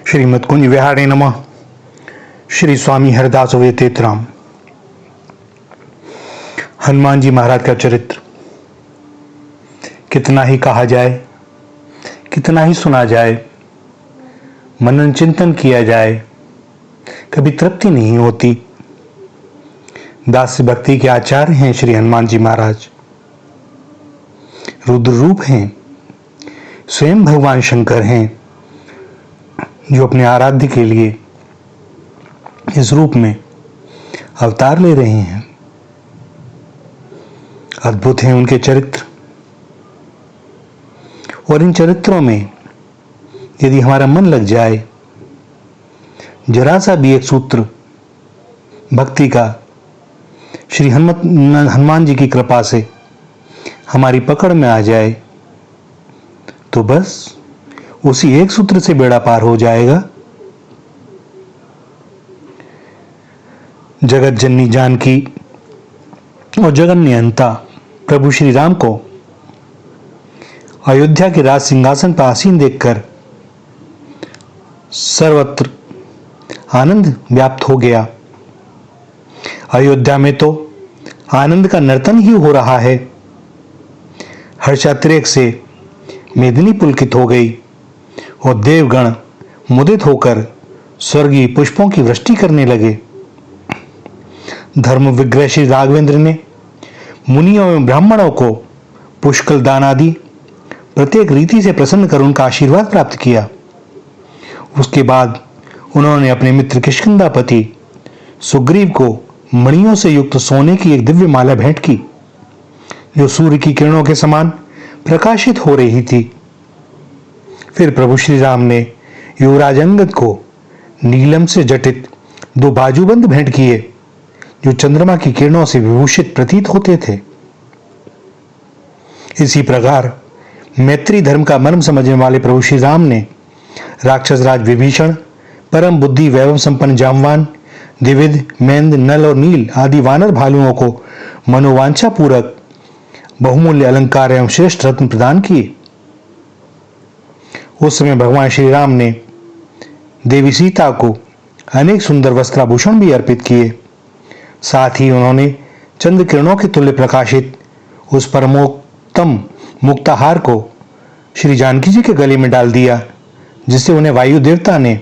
श्रीमद कुंज विहारे नमः। श्री स्वामी हरदास वेतेतराम। हनुमान जी महाराज का चरित्र कितना ही कहा जाए, कितना ही सुना जाए, मनन चिंतन किया जाए, कभी तृप्ति नहीं होती। दास्य भक्ति के आचार्य हैं श्री हनुमान जी महाराज। रुद्र रूप हैं, स्वयं भगवान शंकर हैं, जो अपने आराध्य के लिए इस रूप में अवतार ले रहे हैं। अद्भुत हैं उनके चरित्र, और इन चरित्रों में यदि हमारा मन लग जाए, जरा सा भी एक सूत्र भक्ति का श्री हनुमान जी की कृपा से हमारी पकड़ में आ जाए, तो बस उसी एक सूत्र से बेड़ा पार हो जाएगा। जगत जननी जानकी और जगन नियंता प्रभु श्री राम को अयोध्या के राज सिंहासन पर आसीन देखकर सर्वत्र आनंद व्याप्त हो गया। अयोध्या में तो आनंद का नर्तन ही हो रहा है। हर्षातिरेक से मेदिनी पुलकित हो गई और देवगण मुदित होकर स्वर्गीय पुष्पों की वृष्टि करने लगे। धर्म विग्रह श्री राघवेंद्र ने मुनियों एवं ब्राह्मणों को पुष्कल दान आदि प्रत्येक रीति से प्रसन्न कर उनका आशीर्वाद प्राप्त किया। उसके बाद उन्होंने अपने मित्र किष्किंधापति सुग्रीव को मणियों से युक्त सोने की एक दिव्य माला भेंट की, जो सूर्य की किरणों के समान प्रकाशित हो रही थी। फिर प्रभु श्री राम ने युवराज अंगद को नीलम से जटित दो बाजूबंद भेंट किए, जो चंद्रमा की किरणों से विभूषित प्रतीत होते थे। इसी प्रकार मैत्री धर्म का मर्म समझने वाले प्रभु श्री राम ने राक्षस राज विभीषण, परम बुद्धि वैभव संपन्न जामवान, द्विविध, मेंद, नल और नील आदि वानर भालुओं को मनोवांछा पूर्वक बहुमूल्य अलंकार एवं श्रेष्ठ रत्न प्रदान किए। उस समय भगवान श्री राम ने देवी सीता को अनेक सुंदर वस्त्राभूषण भी अर्पित किए। साथ ही उन्होंने चंद्र किरणों के तुल्य प्रकाशित उस परमोत्तम मुक्ताहार को श्री जानकी जी के गले में डाल दिया, जिसे उन्हें वायु देवता ने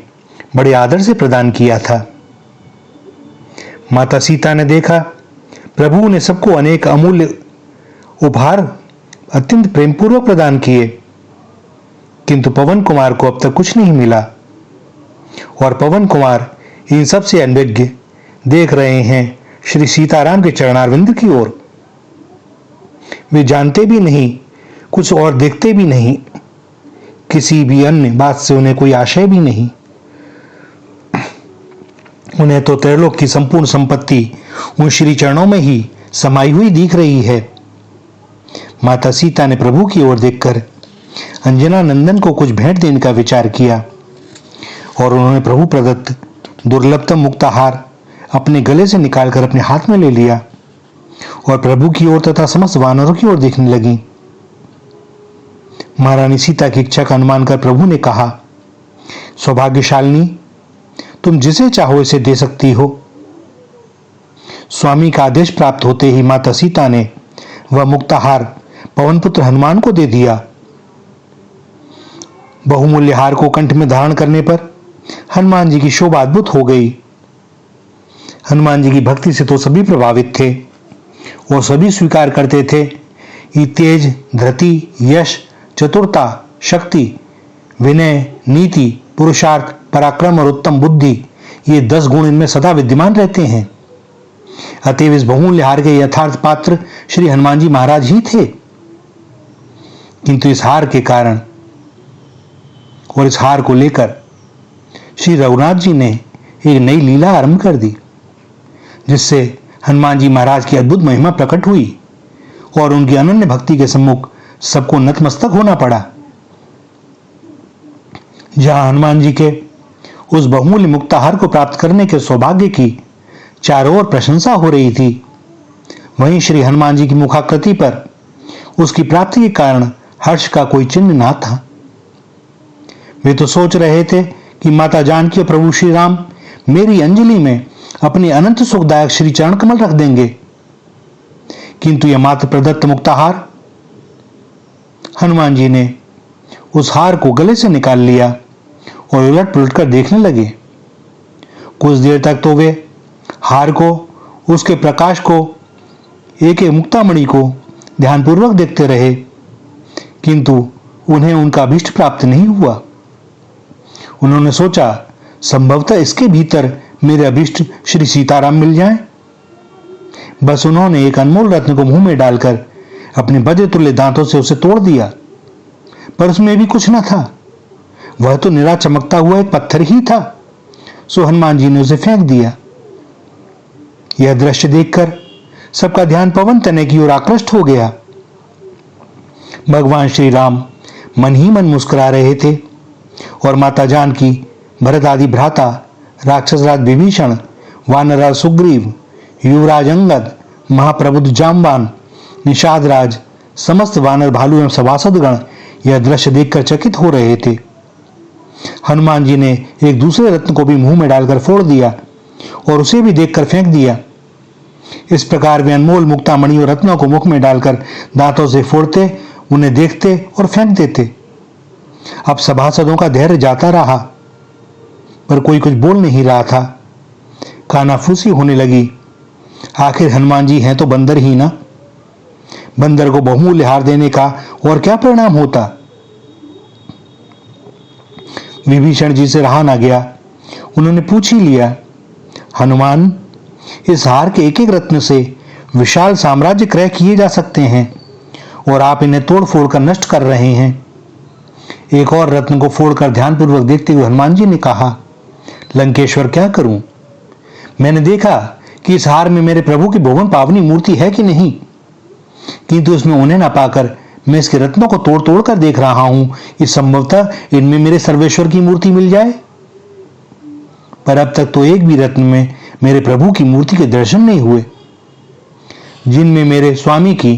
बड़े आदर से प्रदान किया था। माता सीता ने देखा प्रभु ने सबको अनेक अमूल्य उपहार अत्यंत प्रेमपूर्वक प्रदान किए, किंतु पवन कुमार को अब तक कुछ नहीं मिला। और पवन कुमार इन सब से अनभिज्ञ देख रहे हैं श्री सीताराम के चरणारविंद की ओर। वे जानते भी नहीं, कुछ और देखते भी नहीं, किसी भी अन्य बात से उन्हें कोई आशय भी नहीं। उन्हें तो त्रैलोक की संपूर्ण संपत्ति उन श्री चरणों में ही समाई हुई दिख रही है। माता सीता ने प्रभु की ओर देखकर अंजना नंदन को कुछ भेंट देने का विचार किया, और उन्होंने प्रभु प्रदत्त दुर्लभतम मुक्ताहार अपने गले से निकालकर अपने हाथ में ले लिया और प्रभु की ओर तथा समस्त वानरों की ओर देखने लगी। महारानी सीता की इच्छा का अनुमान कर प्रभु ने कहा, सौभाग्यशालिनी, तुम जिसे चाहो इसे दे सकती हो। स्वामी का आदेश प्राप्त होते ही माता सीता ने वह मुक्ताहार पवनपुत्र हनुमान को दे दिया। बहुमूल्य हार को कंठ में धारण करने पर हनुमान जी की शोभा अद्भुत हो गई। हनुमान जी की भक्ति से तो सभी प्रभावित थे और सभी स्वीकार करते थे कि तेज, धृति, यश, चतुरता, शक्ति, विनय, नीति, पुरुषार्थ, पराक्रम और उत्तम बुद्धि, ये 10 गुण इनमें सदा विद्यमान रहते हैं। अतएव इस बहुमूल्य हार के यथार्थ पात्र श्री हनुमान जी महाराज ही थे। किंतु इस हार के कारण और इस हार को लेकर श्री रघुनाथ जी ने एक नई लीला आरंभ कर दी, जिससे हनुमान जी महाराज की अद्भुत महिमा प्रकट हुई और उनकी अनन्य भक्ति के सम्मुख सबको नतमस्तक होना पड़ा। जहां हनुमान जी के उस बहुमूल्य मुक्ताहार को प्राप्त करने के सौभाग्य की चारों ओर प्रशंसा हो रही थी, वहीं श्री हनुमान जी की मुखाकृति पर उसकी प्राप्ति के कारण हर्ष का कोई चिन्ह ना था। वे तो सोच रहे थे कि माता जानकी और प्रभु श्री राम मेरी अंजलि में अपने अनंत सुखदायक श्री चरण कमल रख देंगे, किंतु यह मात्र प्रदत्त मुक्ताहार। हनुमान जी ने उस हार को गले से निकाल लिया और उलट पुलट कर देखने लगे। कुछ देर तक तो वे हार को, उसके प्रकाश को, एक एक मुक्तामणि को ध्यानपूर्वक देखते रहे, किंतु उन्हें उनका अभीष्ट प्राप्त नहीं हुआ। उन्होंने सोचा, संभवतः इसके भीतर मेरे अभीष्ट श्री सीताराम मिल जाएं। बस उन्होंने एक अनमोल रत्न को मुंह में डालकर अपने वज्र तुल्य दांतों से उसे तोड़ दिया, पर उसमें भी कुछ न था। वह तो निरा चमकता हुआ एक पत्थर ही था। सो हनुमान जी ने उसे फेंक दिया। यह दृश्य देखकर सबका ध्यान पवन तनय की ओर आकृष्ट हो गया। भगवान श्री राम मन ही मन मुस्कुरा रहे थे और माता जानकी, भरत आदि भ्राता, राक्षसराज विभीषण, वानरराज सुग्रीव, युवराज अंगद, महाप्रबुद्ध जाम्बान, निषाद राज, समस्त वानर भालू एवं सभासदगण यह दृश्य देखकर चकित हो रहे थे। हनुमान जी ने एक दूसरे रत्न को भी मुंह में डालकर फोड़ दिया और उसे भी देखकर फेंक दिया। इस प्रकार वे अनमोल मुक्तामणि और रत्नों को मुख में डालकर दांतों से फोड़ते, उन्हें देखते और फेंक देते। अब सभासदों का धैर्य जाता रहा, पर कोई कुछ बोल नहीं रहा था। कानाफूसी होने लगी। आखिर हनुमान जी हैं तो बंदर ही ना। बंदर को बहुमूल्य हार देने का और क्या परिणाम होता। विभीषण जी से रहा ना गया। उन्होंने पूछ ही लिया, हनुमान, इस हार के एक एक रत्न से विशाल साम्राज्य क्रय किए जा सकते हैं और आप इन्हें तोड़ फोड़ कर नष्ट कर रहे हैं। एक और रत्न को फोड़कर ध्यानपूर्वक देखते हुए हनुमान जी ने कहा, लंकेश्वर, क्या करूं? मैंने देखा कि इस हार में मेरे प्रभु की भुवन पावनी मूर्ति है कि नहीं, किंतु उसमें उन्हें न पाकर मैं इसके रत्नों को तोड़ तोड़ कर देख रहा हूं कि संभवतः इनमें मेरे सर्वेश्वर की मूर्ति मिल जाए। पर अब तक तो एक भी रत्न में मेरे प्रभु की मूर्ति के दर्शन नहीं हुए। जिनमें मेरे स्वामी की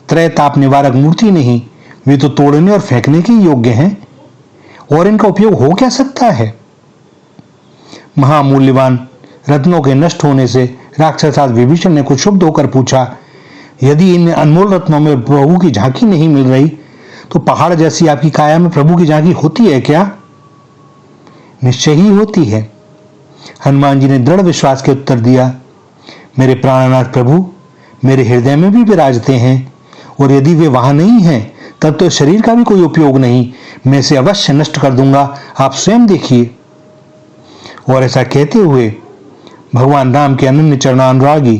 त्रैताप निवारक मूर्ति नहीं, वे तो तोड़ने और फेंकने के योग्य हैं, और इनका उपयोग हो क्या सकता है। महामूल्यवान रत्नों के नष्ट होने से राक्षसराज विभीषण ने कुछ क्षुब्ध होकर पूछा, यदि इन अनमोल रत्नों में प्रभु की झांकी नहीं मिल रही, तो पहाड़ जैसी आपकी काया में प्रभु की झांकी होती है क्या? निश्चय ही होती है। हनुमान जी ने दृढ़ विश्वास के उत्तर दिया, मेरे प्राणनाथ प्रभु मेरे हृदय में भी विराजते हैं, और यदि वे वहां नहीं हैं तब तो शरीर का भी कोई उपयोग नहीं। मैं इसे अवश्य नष्ट कर दूंगा, आप स्वयं देखिए। और ऐसा कहते हुए भगवान राम के अनन्य चरणानुरागी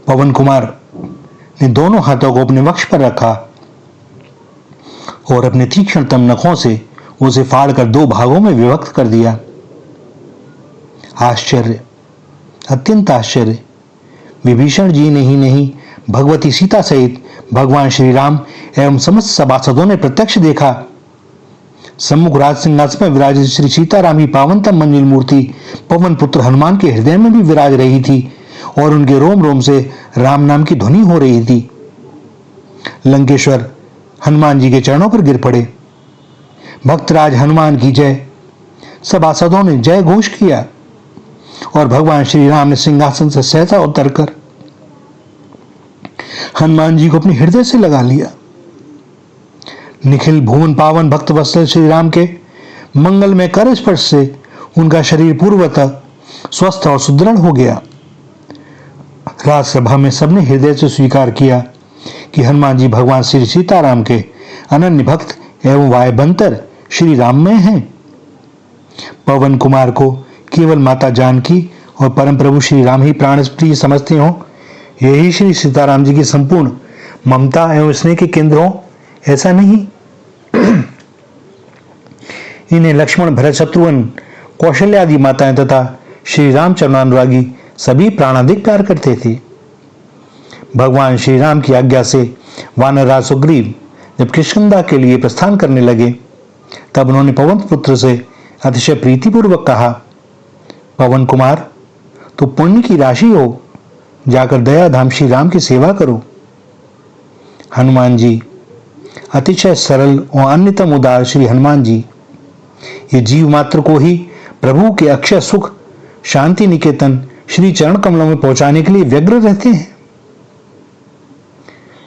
पवन कुमार ने दोनों हाथों को अपने वक्ष पर रखा और अपने तीक्ष्णतम नखों से उसे फाड़कर दो भागों में विभक्त कर दिया। आश्चर्य, अत्यंत आश्चर्य। विभीषण जी ने ही नहीं, भगवती सीता सहित भगवान श्री राम एवं समस्त सभासदों ने प्रत्यक्ष देखा। सम्मुख राज सिंहासन में विराजित श्री सीताराम की पावनतम मंजिल मूर्ति पवन पुत्र हनुमान के हृदय में भी विराज रही थी और उनके रोम रोम से राम नाम की ध्वनि हो रही थी। लंकेश्वर हनुमान जी के चरणों पर गिर पड़े। भक्तराज हनुमान की जय। सभासदों ने जय घोष किया और भगवान श्री राम ने सिंहासन से सहसा उतरकर हनुमान जी को अपने हृदय से लगा लिया। निखिल भुवन पावन भक्त वत्सल श्री राम के मंगलमय कर स्पर्श से उनका शरीर पूर्वतः स्वस्थ और सुदृढ़ हो गया। राजसभा में सबने हृदय से स्वीकार किया कि हनुमान जी भगवान श्री सीताराम के अनन्य भक्त एवं वायबंतर श्री राम में हैं। पवन कुमार को केवल माता जानकी और परम प्रभु श्री राम ही प्राण प्रिय समझते हो, यही श्री सीताराम जी की संपूर्ण ममता एवं स्नेह के केंद्र हो, ऐसा नहीं। इन्हें लक्ष्मण, भरत, शत्रुघ्न, कौशल्या आदि माताएं तथा श्री राम चरणानुरागी सभी प्राणाधिक प्यार करते थे। भगवान श्री राम की आज्ञा से वानरराज सुग्रीव जब किष्किंधा के लिए प्रस्थान करने लगे, तब उन्होंने पवन पुत्र से अतिशय प्रीतिपूर्वक कहा, पवन कुमार, तो पुण्य की राशि हो, जाकर दया धाम श्री राम की सेवा करो। हनुमान जी अतिशय सरल और अन्यतम उदार श्री हनुमान जी ये जीव मात्र को ही प्रभु के अक्षय सुख शांति निकेतन श्री चरण कमलों में पहुंचाने के लिए व्यग्र रहते हैं।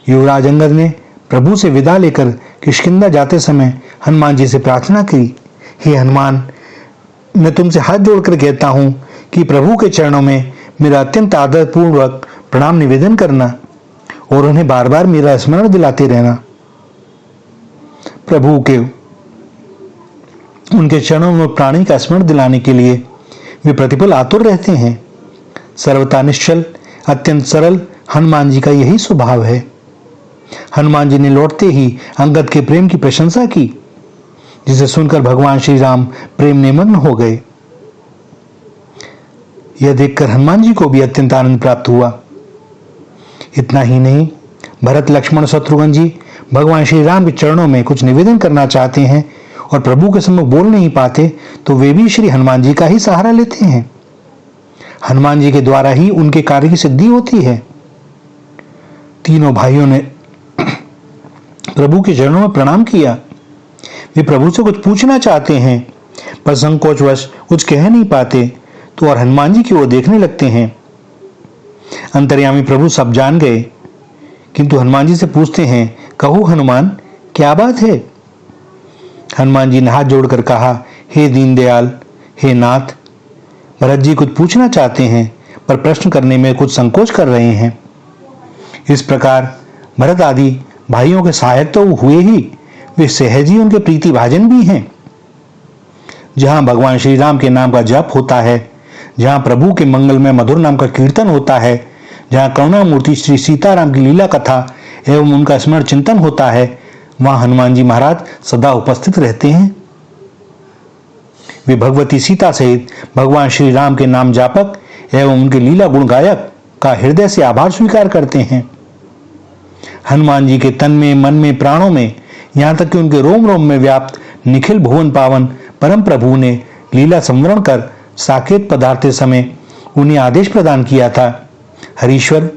युवराज अंगद ने प्रभु से विदा लेकर किष्किंधा जाते समय हनुमान जी से प्रार्थना की, हे हनुमान, मैं तुमसे हाथ जोड़कर कहता हूं कि प्रभु के चरणों में मेरा अत्यंत आदरपूर्वक प्रणाम निवेदन करना और उन्हें बार बार मेरा स्मरण दिलाते रहना। प्रभु के उनके चरणों में प्राणी का स्मरण दिलाने के लिए वे प्रतिपल आतुर रहते हैं। सर्वथा निश्चल अत्यंत सरल हनुमान जी का यही स्वभाव है। हनुमान जी ने लौटते ही अंगद के प्रेम की प्रशंसा की, जिसे सुनकर भगवान श्री राम प्रेम निमग्न हो गए। यह देखकर हनुमान जी को भी अत्यंत आनंद प्राप्त हुआ। इतना ही नहीं, भरत लक्ष्मण शत्रुघ्न जी भगवान श्री राम के चरणों में कुछ निवेदन करना चाहते हैं और प्रभु के सम्मुख बोल नहीं पाते, तो वे भी श्री हनुमान जी का ही सहारा लेते हैं। हनुमान जी के द्वारा ही उनके कार्य की सिद्धि होती है। तीनों भाइयों ने प्रभु के चरणों में प्रणाम किया। वे प्रभु से कुछ पूछना चाहते हैं, पर संकोचवश कुछ कह नहीं पाते, तो और हनुमान जी की ओर देखने लगते हैं। अंतर्यामी प्रभु सब जान गए, किंतु हनुमान जी से पूछते हैं, कहो हनुमान, क्या बात है? हनुमान जी ने हाथ जोड़कर कहा, हे दीनदयाल, हे नाथ, भरत जी कुछ पूछना चाहते हैं, पर प्रश्न करने में कुछ संकोच कर रहे हैं। इस प्रकार भरत आदि भाइयों के सहायक तो हुए ही, वे सहज ही उनके प्रीति भाजन भी हैं। जहां भगवान श्री राम के नाम का जप होता है, जहां प्रभु के मंगल में मधुर नाम का कीर्तन होता है, जहां करुणामूर्ति श्री सीताराम की लीला कथा एवं उनका स्मरण चिंतन होता है, वहां हनुमान जी महाराज सदा उपस्थित रहते हैं। वे भगवती सीता सहित भगवान श्री राम के नाम जापक एवं उनके लीला गुण गायक का हृदय से आभार स्वीकार करते हैं। हनुमान जी के तन में, मन में, प्राणों में, यहाँ तक कि उनके रोम रोम में व्याप्त निखिल भुवन पावन परम प्रभु ने लीला संवरण कर साकेत पधारते समय उन्हें आदेश प्रदान किया था, हरीश्वर,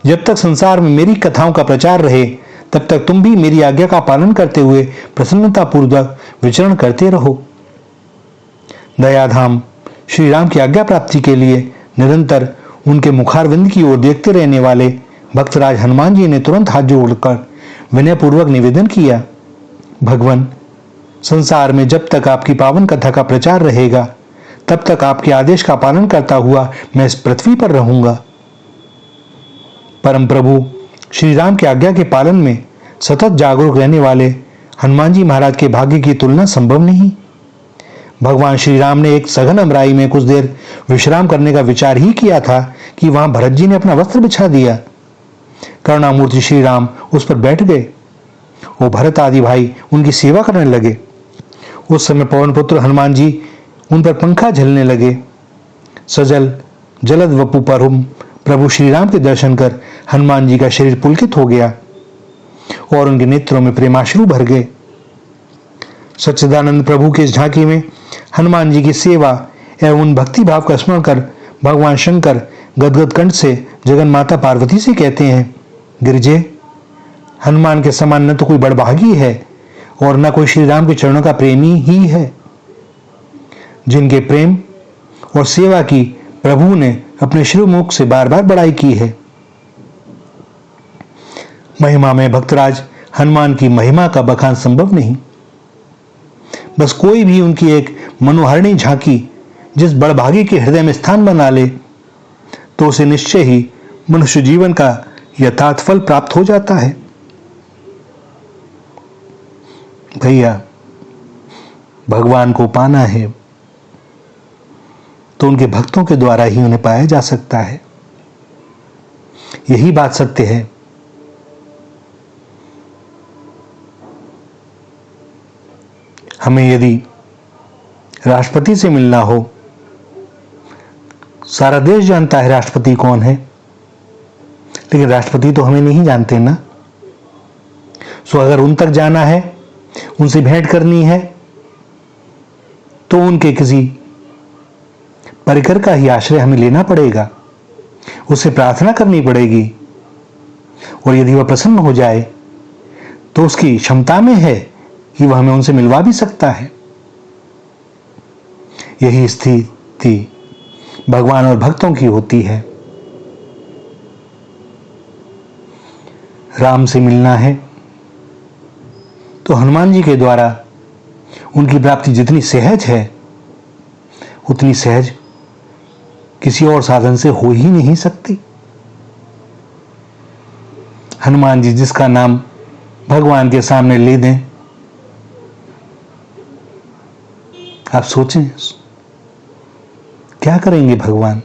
जब तक संसार में मेरी कथाओं का प्रचार रहे, तब तक तुम भी मेरी आज्ञा का पालन करते हुए प्रसन्नता पूर्वक विचरण करते रहो। दयाधाम श्री राम की आज्ञा प्राप्ति के लिए निरंतर उनके मुखारविंद की ओर देखते रहने वाले भक्तराज हनुमान जी ने तुरंत हाथ जोड़कर विनयपूर्वक निवेदन किया, भगवान, संसार में जब तक आपकी पावन कथा का प्रचार रहेगा, तब तक आपके आदेश का पालन करता हुआ मैं इस पृथ्वी पर रहूंगा। परम प्रभु श्री राम की आज्ञा के पालन में सतत जागरूक रहने वाले हनुमान जी महाराज के भाग्य की तुलना संभव नहीं। भगवान श्री राम ने एक सघन अमराई में कुछ देर विश्राम करने का विचार ही किया था कि वहां भरत जी ने अपना वस्त्र बिछा दिया। करुणामूर्ति श्री राम उस पर बैठ गए। वो भरत आदि भाई उनकी सेवा करने लगे। उस समय पवन पुत्र हनुमान जी उन पर पंखा झलने लगे। सजल जलद वपु पर प्रभु श्री राम के दर्शन कर हनुमान जी का शरीर पुलकित हो गया और उनके नेत्रों में प्रेमाश्रु भर गए। सच्चिदानंद प्रभु की इस झांकी में हनुमान जी की सेवा एवं उन भक्ति भाव का स्मरण कर भगवान शंकर गदगद कंठ से जगन माता पार्वती से कहते हैं, गिरिजे, हनुमान के समान न तो कोई बड़भागी है और न कोई श्री राम के चरणों का प्रेमी ही है। जिनके प्रेम और सेवा की प्रभु ने अपने श्रीमुख से बार बार बड़ाई की है। महिमा में भक्तराज हनुमान की महिमा का बखान संभव नहीं। बस कोई भी उनकी एक मनोहरणी झांकी जिस बड़भागी के हृदय में स्थान बना ले, तो उसे निश्चय ही मनुष्य जीवन का यथार्थ फल प्राप्त हो जाता है। भैया, भगवान को पाना है तो उनके भक्तों के द्वारा ही उन्हें पाया जा सकता है। यही बात सत्य है। हमें यदि राष्ट्रपति से मिलना हो, सारा देश जानता है राष्ट्रपति कौन है, लेकिन राष्ट्रपति तो हमें नहीं जानते ना। सो अगर उन तक जाना है, उनसे भेंट करनी है, तो उनके किसी परिकर का ही आश्रय हमें लेना पड़ेगा, उससे प्रार्थना करनी पड़ेगी, और यदि वह प्रसन्न हो जाए तो उसकी क्षमता में है कि वह हमें उनसे मिलवा भी सकता है। यही स्थिति भगवान और भक्तों की होती है। राम से मिलना है तो हनुमान जी के द्वारा उनकी प्राप्ति जितनी सहज है उतनी सहज किसी और साधन से हो ही नहीं सकती। हनुमान जी जिसका नाम भगवान के सामने ले दें, आप सोचें क्या करेंगे भगवान?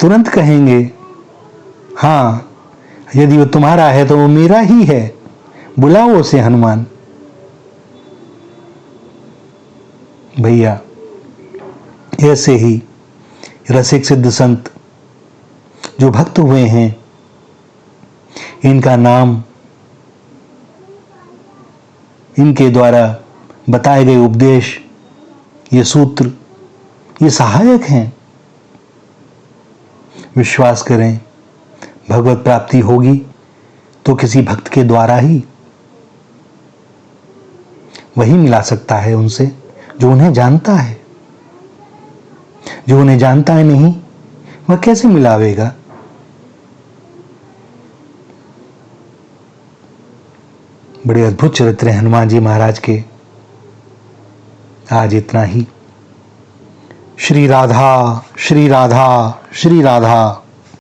तुरंत कहेंगे, हाँ, यदि वो तुम्हारा है तो वो मेरा ही है, बुलाओ उसे हनुमान। भैया, ऐसे ही रसिक सिद्ध संत जो भक्त हुए हैं, इनका नाम, इनके द्वारा बताए गए उपदेश, ये सूत्र, ये सहायक हैं। विश्वास करें, भगवत प्राप्ति होगी तो किसी भक्त के द्वारा ही। वही मिला सकता है उनसे जो उन्हें जानता है। जो उन्हें जानता है नहीं, वह कैसे मिलावेगा? बड़े अद्भुत चरित्र हैं हनुमान जी महाराज के। आज इतना ही। श्री राधा, श्री राधा, श्री राधा।